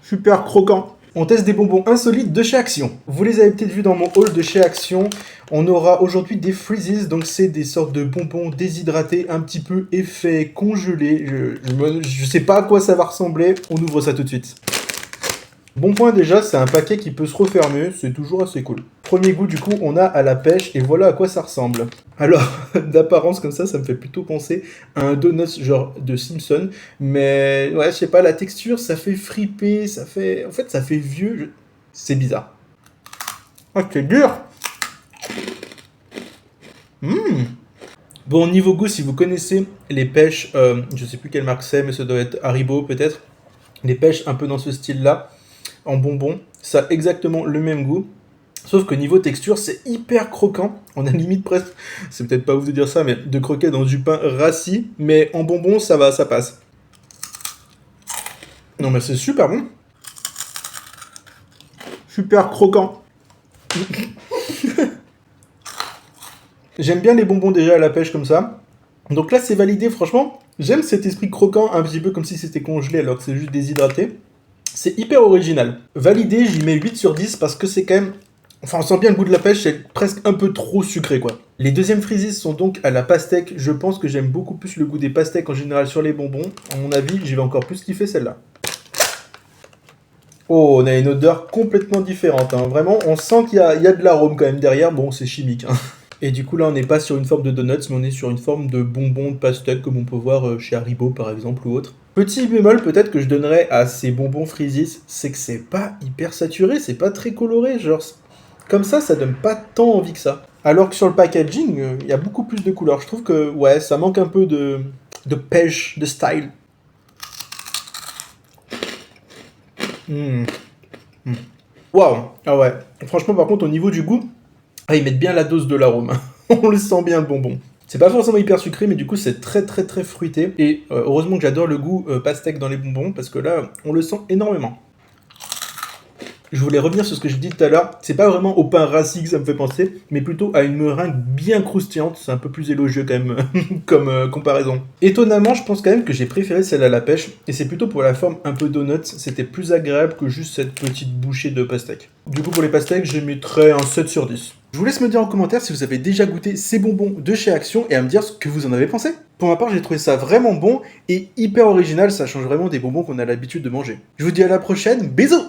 Super croquant. On teste des bonbons insolites de chez Action. Vous les avez peut-être vus dans mon haul de chez Action. On aura aujourd'hui des Freezes, donc c'est des sortes de bonbons déshydratés, un petit peu effet congelé. Je sais pas à quoi ça va ressembler. On ouvre ça tout de suite. Bon point déjà, c'est un paquet qui peut se refermer, c'est toujours assez cool. Premier goût du coup, on a à la pêche et voilà à quoi ça ressemble. Alors, d'apparence comme ça me fait plutôt penser à un donut genre de Simpson, mais ouais, je sais pas, la texture, ça fait friper, ça fait... En fait, ça fait vieux, c'est bizarre. Ah, c'est dur. Bon, niveau goût, si vous connaissez les pêches, je sais plus quelle marque c'est, mais ça doit être Haribo peut-être, les pêches un peu dans ce style-là, en bonbons, ça a exactement le même goût. Sauf que niveau texture, c'est hyper croquant. On a limite presque, c'est peut-être pas ouf de dire ça, mais de croquer dans du pain rassis. Mais en bonbons, ça va, ça passe. Non, mais c'est super bon. Super croquant. J'aime bien les bonbons déjà à la pêche comme ça. Donc là, c'est validé, franchement. J'aime cet esprit croquant, un petit peu comme si c'était congelé alors que c'est juste déshydraté. C'est hyper original. Validé, j'y mets 8 sur 10 parce que c'est quand même... Enfin, on sent bien le goût de la pêche, c'est presque un peu trop sucré, quoi. Les deuxièmes Freezies sont donc à la pastèque. Je pense que j'aime beaucoup plus le goût des pastèques en général sur les bonbons. À mon avis, je vais encore plus kiffer celle-là. Oh, on a une odeur complètement différente, hein. Vraiment, on sent qu'il y a de l'arôme quand même derrière. Bon, c'est chimique, hein. Et du coup, là, on n'est pas sur une forme de donuts, mais on est sur une forme de bonbons de pastèque, comme on peut voir chez Haribo, par exemple, ou autre. Petit bémol, peut-être que je donnerais à ces bonbons Freezies, c'est que c'est pas hyper saturé, c'est pas très coloré, genre... Comme ça donne pas tant envie que ça. Alors que sur le packaging, il y a beaucoup plus de couleurs. Je trouve que, ouais, ça manque un peu de pêche, de style. Mmh. Waouh. Ah ouais. Franchement, par contre, au niveau du goût, ah, ils mettent bien la dose de l'arôme. On le sent bien, le bonbon. C'est pas forcément hyper sucré, mais du coup, c'est très très très fruité. Et heureusement que j'adore le goût pastèque dans les bonbons, parce que là, on le sent énormément. Je voulais revenir sur ce que je dis tout à l'heure. C'est pas vraiment au pain rassis que ça me fait penser, mais plutôt à une meringue bien croustillante. C'est un peu plus élogieux quand même comme comparaison. Étonnamment, je pense quand même que j'ai préféré celle à la pêche, et c'est plutôt pour la forme un peu donut. C'était plus agréable que juste cette petite bouchée de pastèque. Du coup, pour les pastèques, je mettrais un 7 sur 10. Je vous laisse me dire en commentaire si vous avez déjà goûté ces bonbons de chez Action et à me dire ce que vous en avez pensé. Pour ma part, j'ai trouvé ça vraiment bon et hyper original. Ça change vraiment des bonbons qu'on a l'habitude de manger. Je vous dis à la prochaine. Bisous!